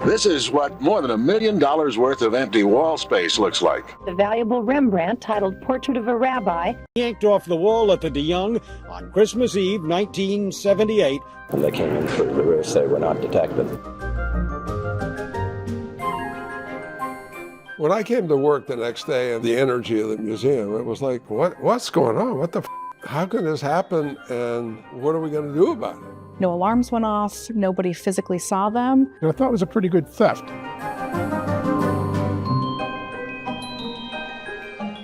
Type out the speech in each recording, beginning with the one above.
This is what more than $1 million worth of empty wall space looks like. The valuable Rembrandt titled Portrait of a Rabbi, yanked off the wall at the De Young on Christmas Eve, 1978. When they came in through the roof, they were not detected. When I came to work the next day and the energy of the museum, it was like, what's going on? What the how can this happen, and what are we going to do about it? No alarms went off, nobody physically saw them. I thought it was a pretty good theft.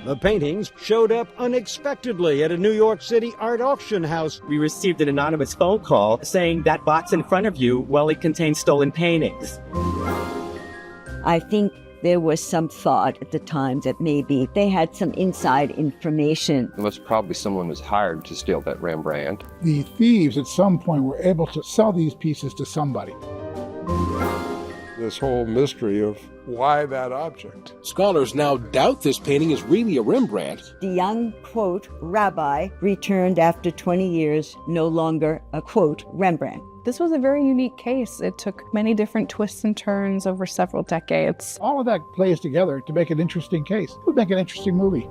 The paintings showed up unexpectedly at a New York City art auction house. We received an anonymous phone call saying that box in front of you, well, it contains stolen paintings. I think there was some thought at the time that maybe they had some inside information. It was probably someone was hired to steal that Rembrandt. The thieves at some point were able to sell these pieces to somebody. This whole mystery of why that object. Scholars now doubt this painting is really a Rembrandt. The young, quote, rabbi returned after 20 years, no longer a, quote, Rembrandt. This was a very unique case. It took many different twists and turns over several decades. All of that plays together to make an interesting case. It would make an interesting movie.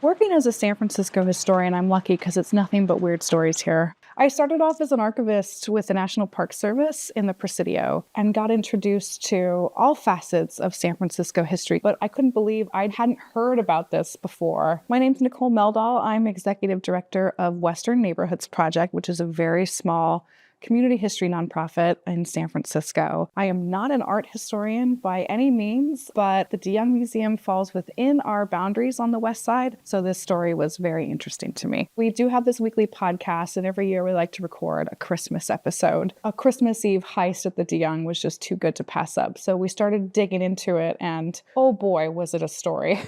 Working as a San Francisco historian, I'm lucky because it's nothing but weird stories here. I started off as an archivist with the National Park Service in the Presidio and got introduced to all facets of San Francisco history, but I couldn't believe I hadn't heard about this before. My name's Nicole Meldal. I'm executive director of Western Neighborhoods Project, which is a very small community history nonprofit in San Francisco. I am not an art historian by any means, but the De Young Museum falls within our boundaries on the west side, so this story was very interesting to me. We do have this weekly podcast, and every year we like to record a Christmas episode. A Christmas Eve heist at the De Young was just too good to pass up, so we started digging into it, and oh boy, was it a story.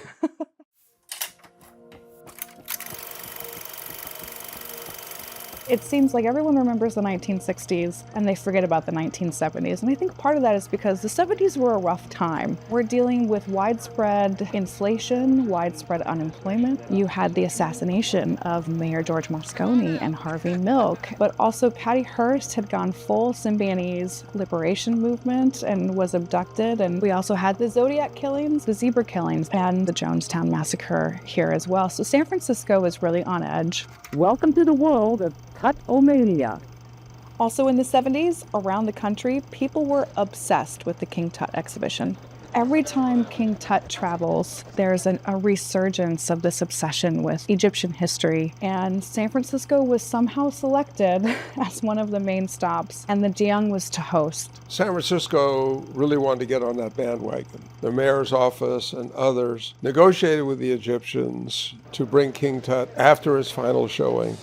It seems like everyone remembers the 1960s and they forget about the 1970s. And I think part of that is because the 70s were a rough time. We're dealing with widespread inflation, widespread unemployment. You had the assassination of Mayor George Moscone and Harvey Milk, but also Patty Hearst had gone full Symbionese liberation movement and was abducted. And we also had the Zodiac killings, the zebra killings, and the Jonestown massacre here as well. So San Francisco is really on edge. Welcome to the world of Tut-O-Mania. Also in the 70s, around the country, people were obsessed with the King Tut exhibition. Every time King Tut travels, there's a resurgence of this obsession with Egyptian history, and San Francisco was somehow selected as one of the main stops, and the De Young was to host. San Francisco really wanted to get on that bandwagon. The mayor's office and others negotiated with the Egyptians to bring King Tut after his final showing.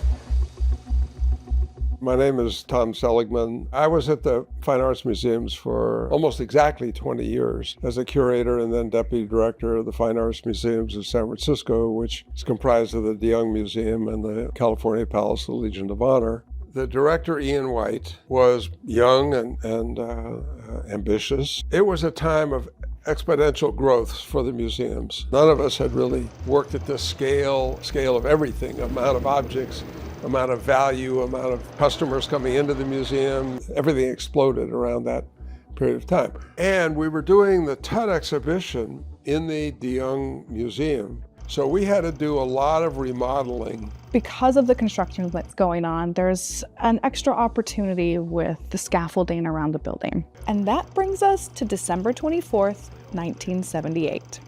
My name is Tom Seligman. I was at the Fine Arts Museums for almost exactly 20 years as a curator and then deputy director of the Fine Arts Museums of San Francisco, which is comprised of the De Young Museum and the California Palace of the Legion of Honor. The director, Ian White, was young and ambitious. It was a time of exponential growth for the museums. None of us had really worked at this scale of everything, amount of objects, amount of value, amount of customers coming into the museum. Everything exploded around that period of time. And we were doing the Tut exhibition in the De Young Museum. So we had to do a lot of remodeling. Because of the construction that's going on, there's an extra opportunity with the scaffolding around the building. And that brings us to December 24th, 1978.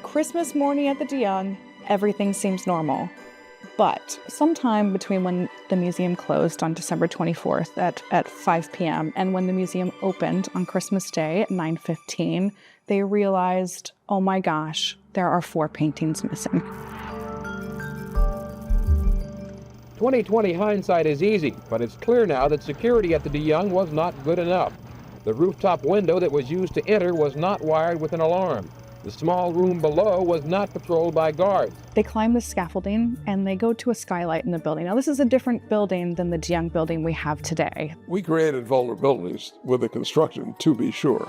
Christmas morning at the De Young, everything seems normal. But sometime between when the museum closed on December 24th at 5 p.m. and when the museum opened on Christmas Day at 9:15, they realized, oh my gosh, there are 4 paintings missing. 2020 hindsight is easy, but it's clear now that security at the De Young was not good enough. The rooftop window that was used to enter was not wired with an alarm. The small room below was not patrolled by guards. They climb the scaffolding and they go to a skylight in the building. Now, this is a different building than the de Young building we have today. We created vulnerabilities with the construction, to be sure.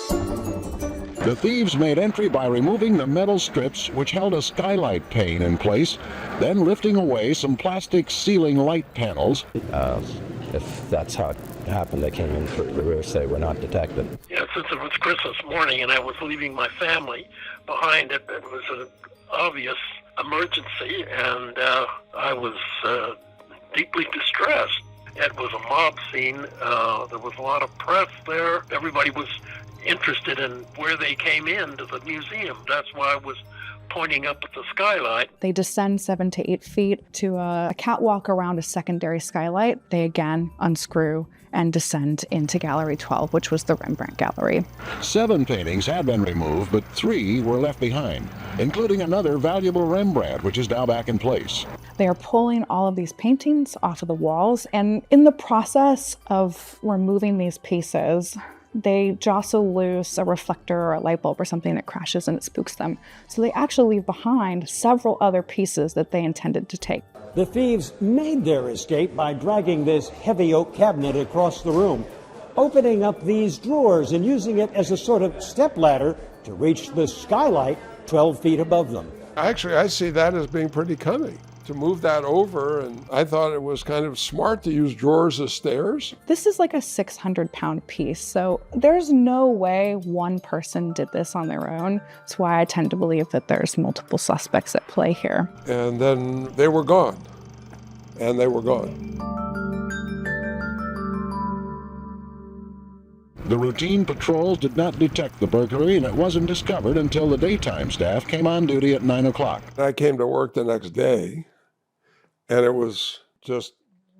The thieves made entry by removing the metal strips which held a skylight pane in place, then lifting away some plastic ceiling light panels. If that's how it happened, they came in through the roof. They were not detected. Yeah, since it was Christmas morning and I was leaving my family behind, it was an obvious emergency, and I was deeply distressed. It was a mob scene. There was a lot of press there. Everybody was interested in where they came into the museum. That's why I was pointing up at the skylight. They descend 7 to 8 feet to a catwalk around a secondary skylight. They again unscrew and descend into Gallery 12, which was the Rembrandt Gallery. 7 paintings had been removed, but 3 were left behind, including another valuable Rembrandt, which is now back in place. They are pulling all of these paintings off of the walls, and in the process of removing these pieces, they jostle loose a reflector or a light bulb or something that crashes and it spooks them. So they actually leave behind several other pieces that they intended to take. The thieves made their escape by dragging this heavy oak cabinet across the room, opening up these drawers and using it as a sort of stepladder to reach the skylight 12 feet above them. Actually, I see that as being pretty cunning, to move that over, and I thought it was kind of smart to use drawers as stairs. This is like a 600-pound piece, so there's no way one person did this on their own. That's why I tend to believe that there's multiple suspects at play here. And then they were gone, and they were gone. The routine patrols did not detect the burglary, and it wasn't discovered until the daytime staff came on duty at 9 o'clock. I came to work the next day, and it was just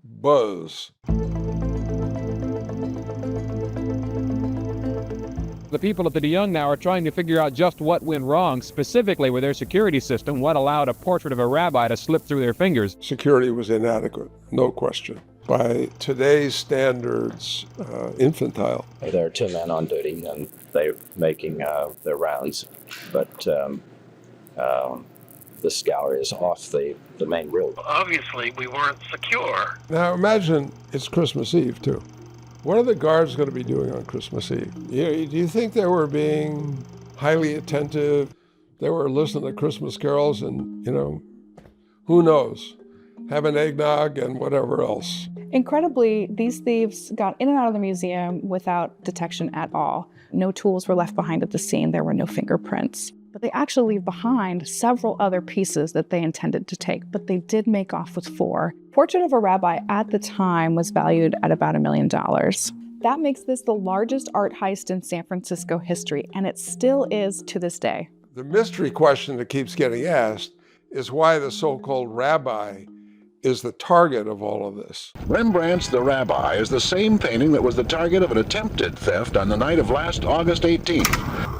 buzz. The people at the de Young now are trying to figure out just what went wrong, specifically with their security system, what allowed a portrait of a rabbi to slip through their fingers. Security was inadequate, no question. By today's standards, infantile. There are 2 men on duty, and they're making their rounds, but this gallery is off the main road. Obviously, we weren't secure. Now imagine it's Christmas Eve, too. What are the guards going to be doing on Christmas Eve? Do you think they were being highly attentive? They were listening to Christmas carols and, who knows? Have an eggnog and whatever else. Incredibly, these thieves got in and out of the museum without detection at all. No tools were left behind at the scene. There were no fingerprints. But they actually leave behind several other pieces that they intended to take, but they did make off with 4. Portrait of a Rabbi at the time was valued at about $1 million. That makes this the largest art heist in San Francisco history, and it still is to this day. The mystery question that keeps getting asked is why the so-called rabbi is the target of all of this. Rembrandt's The Rabbi is the same painting that was the target of an attempted theft on the night of last August 18th.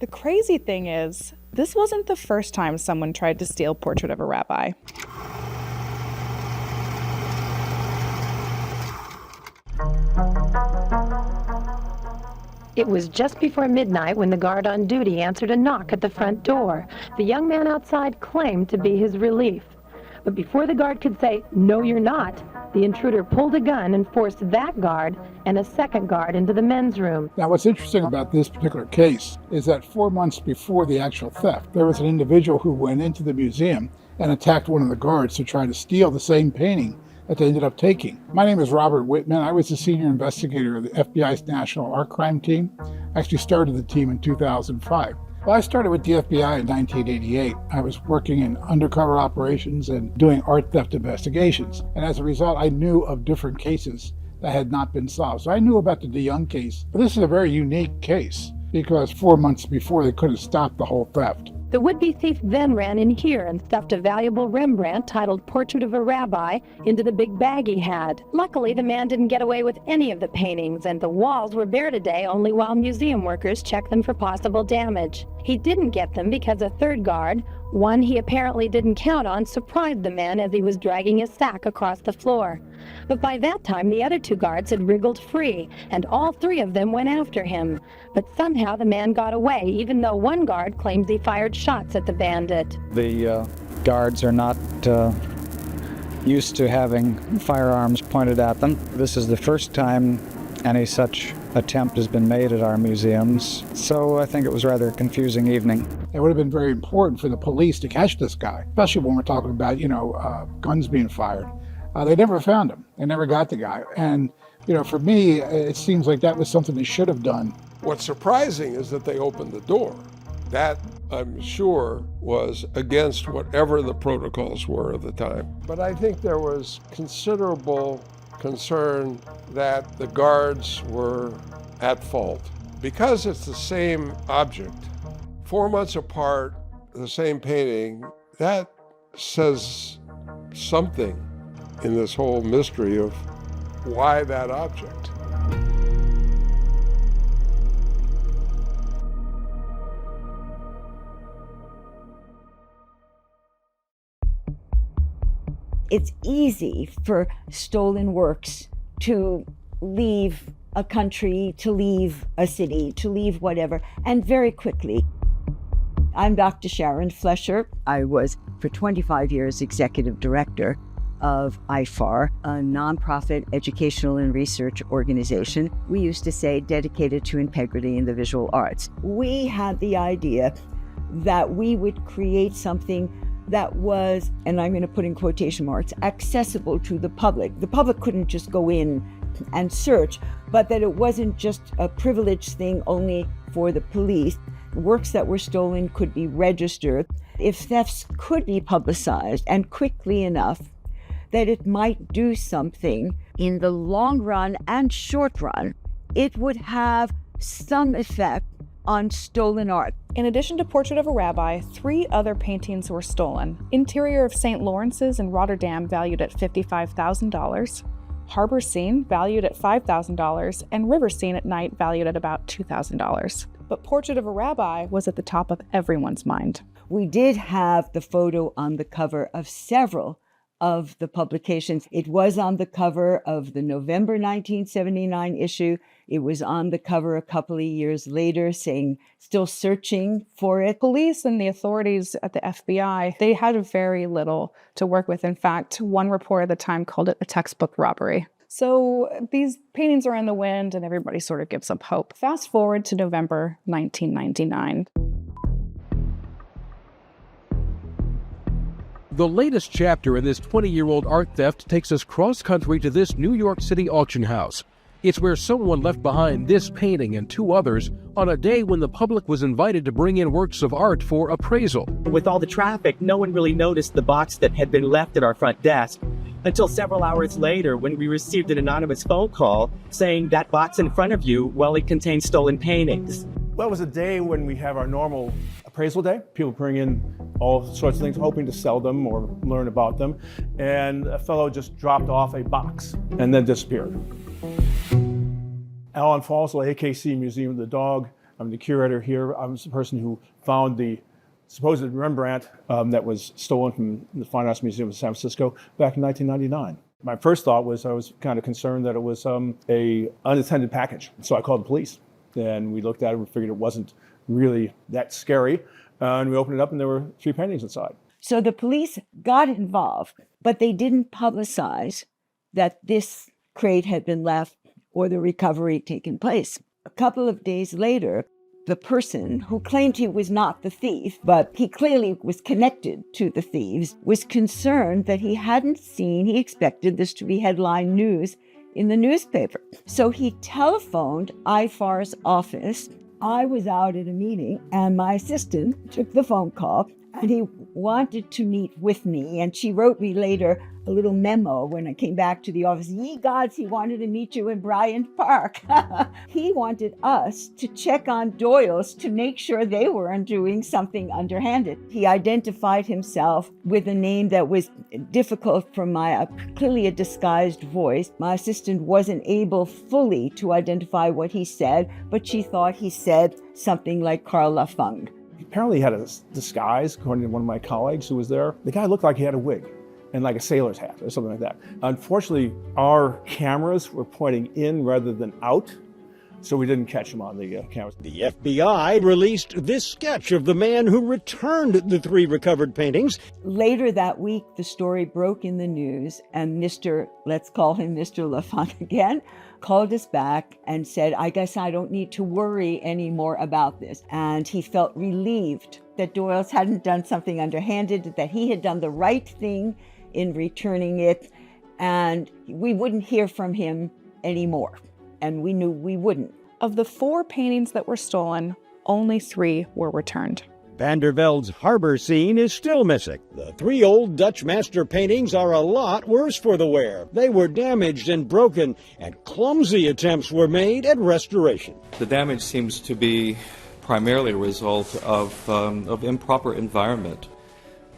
The crazy thing is, this wasn't the first time someone tried to steal Portrait of a Rabbi. It was just before midnight when the guard on duty answered a knock at the front door. The young man outside claimed to be his relief. But before the guard could say, "No, you're not," the intruder pulled a gun and forced that guard and a second guard into the men's room. Now, what's interesting about this particular case is that 4 months before the actual theft, there was an individual who went into the museum and attacked one of the guards to try to steal the same painting that they ended up taking. My name is Robert Whitman. I was the senior investigator of the FBI's National Art Crime Team. I actually started the team in 2005. Well, I started with the FBI in 1988. I was working in undercover operations and doing art theft investigations. And as a result, I knew of different cases that had not been solved. So I knew about the de Young case. But this is a very unique case because 4 months before, they could have stopped the whole theft. The would-be thief then ran in here and stuffed a valuable Rembrandt titled Portrait of a Rabbi into the big bag he had. Luckily, the man didn't get away with any of the paintings, and the walls were bare today only while museum workers checked them for possible damage. He didn't get them because a third guard, one he apparently didn't count on, surprised the man as he was dragging his sack across the floor. But by that time, the other 2 guards had wriggled free, and all 3 of them went after him. But somehow the man got away, even though 1 guard claimed he fired shots at the bandit. The guards are not used to having firearms pointed at them. This is the first time any such attempt has been made at our museums, so I think it was rather a confusing evening. It would have been very important for the police to catch this guy, especially when we're talking about, guns being fired. They never found him. They never got the guy. And, for me, it seems like that was something they should have done. What's surprising is that they opened the door. That, I'm sure, was against whatever the protocols were at the time. But I think there was considerable concern that the guards were at fault. Because it's the same object, 4 months apart, the same painting, that says something in this whole mystery of why that object. It's easy for stolen works to leave a country, to leave a city, to leave whatever, and very quickly. I'm Dr. Sharon Flesher. I was, for 25 years, executive director of IFAR, a nonprofit educational and research organization. We used to say dedicated to integrity in the visual arts. We had the idea that we would create something that was, and I'm going to put in quotation marks, accessible to the public. The public couldn't just go in and search, but that it wasn't just a privileged thing only for the police. Works that were stolen could be registered. If thefts could be publicized and quickly enough, that it might do something in the long run and short run, it would have some effect on stolen art. In addition to Portrait of a Rabbi, 3 other paintings were stolen. Interior of St. Lawrence's in Rotterdam, valued at $55,000. Harbor Scene, valued at $5,000. And River Scene at night, valued at about $2,000. But Portrait of a Rabbi was at the top of everyone's mind. We did have the photo on the cover of several of the publications. It was on the cover of the November 1979 issue. It was on the cover a couple of years later, saying, still searching for it. Police and the authorities at the FBI, they had very little to work with. In fact, one report at the time called it a textbook robbery. So these paintings are in the wind and everybody sort of gives up hope. Fast forward to November 1999. The latest chapter in this 20-year-old art theft takes us cross-country to this New York City auction house. It's where someone left behind this painting and 2 others on a day when the public was invited to bring in works of art for appraisal. With all the traffic, no one really noticed the box that had been left at our front desk until several hours later when we received an anonymous phone call saying that box in front of you, well, it contains stolen paintings. Well, it was a day when we have our normal appraisal day. People bring in all sorts of things, hoping to sell them or learn about them. And a fellow just dropped off a box and then disappeared. Alan Falsell, AKC Museum of the Dog. I'm the curator here. I'm the person who found the supposed Rembrandt that was stolen from the Fine Arts Museum of San Francisco back in 1999. My first thought was I was kind of concerned that it was a unattended package. So I called the police. And we looked at it and figured it wasn't really that scary. And we opened it up and there were 3 paintings inside. So the police got involved, but they didn't publicize that this crate had been left or the recovery taken place. A couple of days later, the person who claimed he was not the thief, but he clearly was connected to the thieves, was concerned that he expected this to be headline news in the newspaper. So he telephoned IFAR's office. I was out at a meeting and my assistant took the phone call and he wanted to meet with me. And she wrote me later a little memo when I came back to the office. Ye gods, he wanted to meet you in Bryant Park. He wanted us to check on Doyle's to make sure they weren't doing something underhanded. He identified himself with a name that was difficult for clearly a disguised voice. My assistant wasn't able fully to identify what he said, but she thought he said something like Karl Lafung. Apparently he had a disguise, according to one of my colleagues who was there. The guy looked like he had a wig. and like a sailor's hat or something like that. Unfortunately, our cameras were pointing in rather than out, so we didn't catch him on the cameras. The FBI released this sketch of the man who returned the 3 recovered paintings. Later that week, the story broke in the news, and let's call him Mr. LaFont again, called us back and said, I guess I don't need to worry anymore about this. And he felt relieved that Doyle's hadn't done something underhanded, that he had done the right thing in returning it, and we wouldn't hear from him anymore. And we knew we wouldn't. Of the 4 paintings that were stolen, only 3 were returned. Van der Velde's harbor scene is still missing. The 3 old Dutch master paintings are a lot worse for the wear. They were damaged and broken, and clumsy attempts were made at restoration. The damage seems to be primarily a result of improper environment.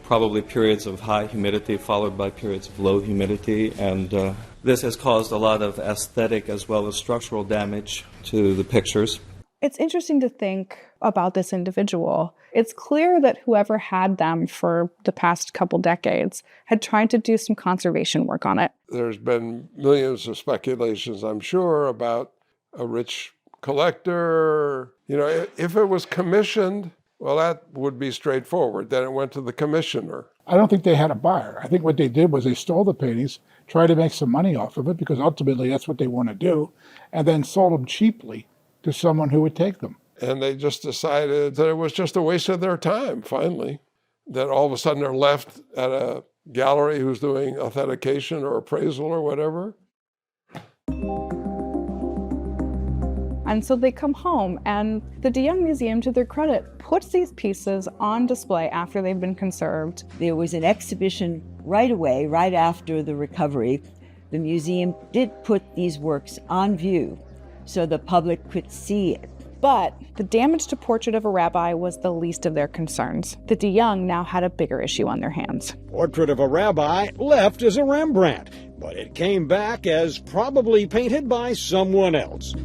Probably periods of high humidity followed by periods of low humidity, and this has caused a lot of aesthetic as well as structural damage to the pictures. It's interesting to think about this individual. It's clear that whoever had them for the past couple decades had tried to do some conservation work on it. There's been millions of speculations, I'm sure, about a rich collector. You know, if it was commissioned, well, that would be straightforward. Then it went to the commissioner. I don't think they had a buyer. I think what they did was they stole the paintings, tried to make some money off of it, because ultimately that's what they want to do, and then sold them cheaply to someone who would take them. And they just decided that it was just a waste of their time, finally. That all of a sudden they're left at a gallery who's doing authentication or appraisal or whatever. And so they come home, and the de Young Museum, to their credit, puts these pieces on display after they've been conserved. There was an exhibition right away, right after the recovery. The museum did put these works on view so the public could see it. But the damage to Portrait of a Rabbi was the least of their concerns. The de Young now had a bigger issue on their hands. Portrait of a Rabbi left as a Rembrandt, but it came back as probably painted by someone else.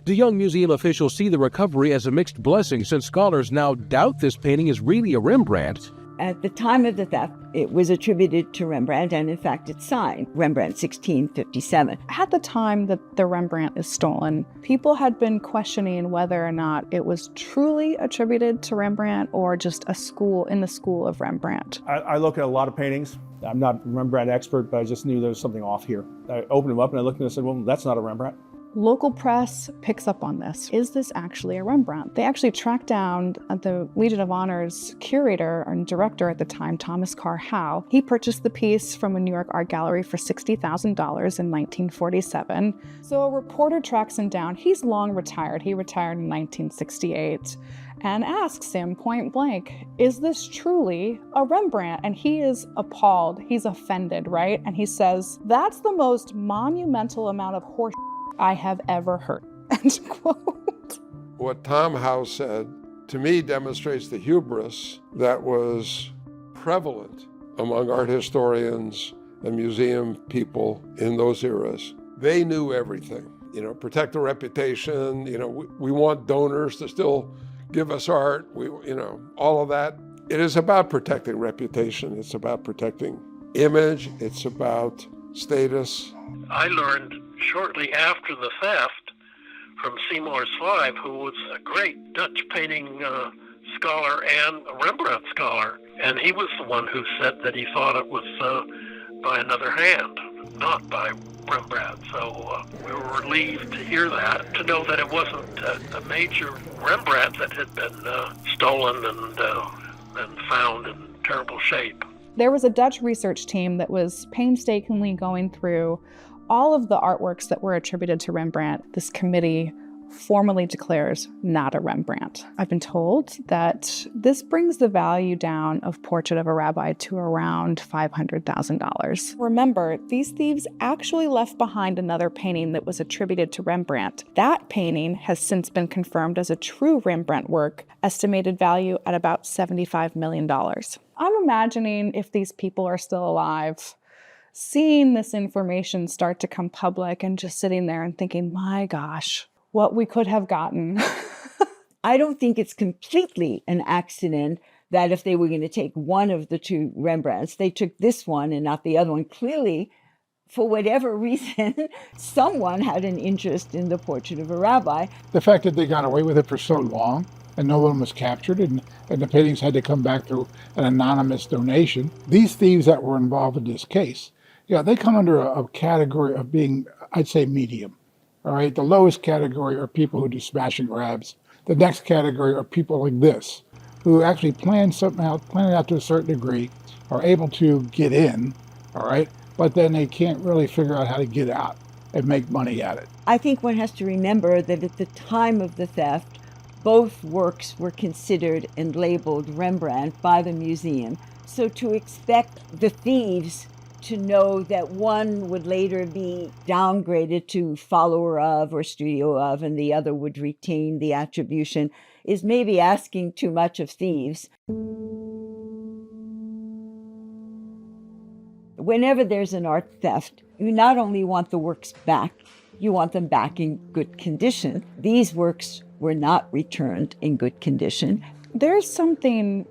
De Young Museum officials see the recovery as a mixed blessing, since scholars now doubt this painting is really a Rembrandt. At the time of the theft, it was attributed to Rembrandt, and in fact it's signed Rembrandt 1657. At the time that the Rembrandt is stolen, people had been questioning whether or not it was truly attributed to Rembrandt or just a school in the school of Rembrandt. I look at a lot of paintings. I'm not a Rembrandt expert, but I just knew there was something off here. I opened them up and I looked and I said, well, that's not a Rembrandt. Local press picks up on this. Is this actually a Rembrandt? They actually tracked down the Legion of Honor's curator and director at the time, Thomas Carr Howe. He purchased the piece from a New York art gallery for $60,000 in 1947. So a reporter tracks him down. He's long retired. He retired in 1968. And asks him point blank, is this truly a Rembrandt? And he is appalled. He's offended, right? And he says, that's the most monumental amount of horse I have ever heard. End quote. What Tom Howe said, to me, demonstrates the hubris that was prevalent among art historians and museum people in those eras. They knew everything. You know, protect the reputation. You know, we want donors to still give us art. All of that. It is about protecting reputation. It's about protecting image. It's about status. I learned shortly after the theft from Seymour Slive, who was a great Dutch painting scholar and a Rembrandt scholar, and he was the one who said that he thought it was by another hand, not by Rembrandt. So we were relieved to hear that, to know that it wasn't a major Rembrandt that had been stolen and found in terrible shape. There was a Dutch research team that was painstakingly going through all of the artworks that were attributed to Rembrandt. This committee formally declares not a Rembrandt. I've been told that this brings the value down of Portrait of a Rabbi to around $500,000. Remember, these thieves actually left behind another painting that was attributed to Rembrandt. That painting has since been confirmed as a true Rembrandt work, estimated value at about $75 million. I'm imagining if these people are still alive, seeing this information start to come public and just sitting there and thinking, my gosh, what we could have gotten. I don't think it's completely an accident that if they were going to take one of the two Rembrandts, they took this one and not the other one. Clearly, for whatever reason, someone had an interest in the Portrait of a Rabbi. The fact that they got away with it for so long and no one was captured and the paintings had to come back through an anonymous donation. These thieves that were involved in this case, yeah, they come under a category of being, I'd say, medium. All right, the lowest category are people who do smash and grabs. The next category are people like this, who actually plan something out, plan it out to a certain degree, are able to get in, all right, but then they can't really figure out how to get out and make money at it. I think one has to remember that at the time of the theft, both works were considered and labeled Rembrandt by the museum. So to expect the thieves to know that one would later be downgraded to follower of or studio of, and the other would retain the attribution, is maybe asking too much of thieves. Whenever there's an art theft, you not only want the works back, you want them back in good condition. These works were not returned in good condition. There's something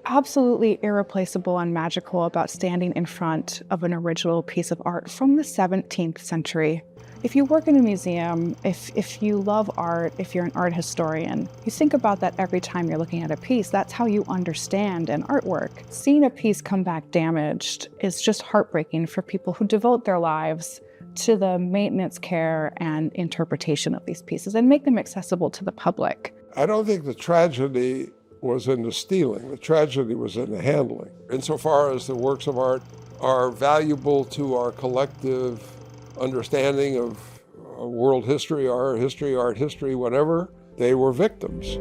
absolutely irreplaceable and magical about standing in front of an original piece of art from the 17th century. If you work in a museum, if you love art, if you're an art historian, you think about that every time you're looking at a piece. That's how you understand an artwork. Seeing a piece come back damaged is just heartbreaking for people who devote their lives to the maintenance, care, and interpretation of these pieces and make them accessible to the public. I don't think the tragedy was in the stealing. The tragedy was in the handling. Insofar as the works of art are valuable to our collective understanding of world history, art history, whatever, they were victims.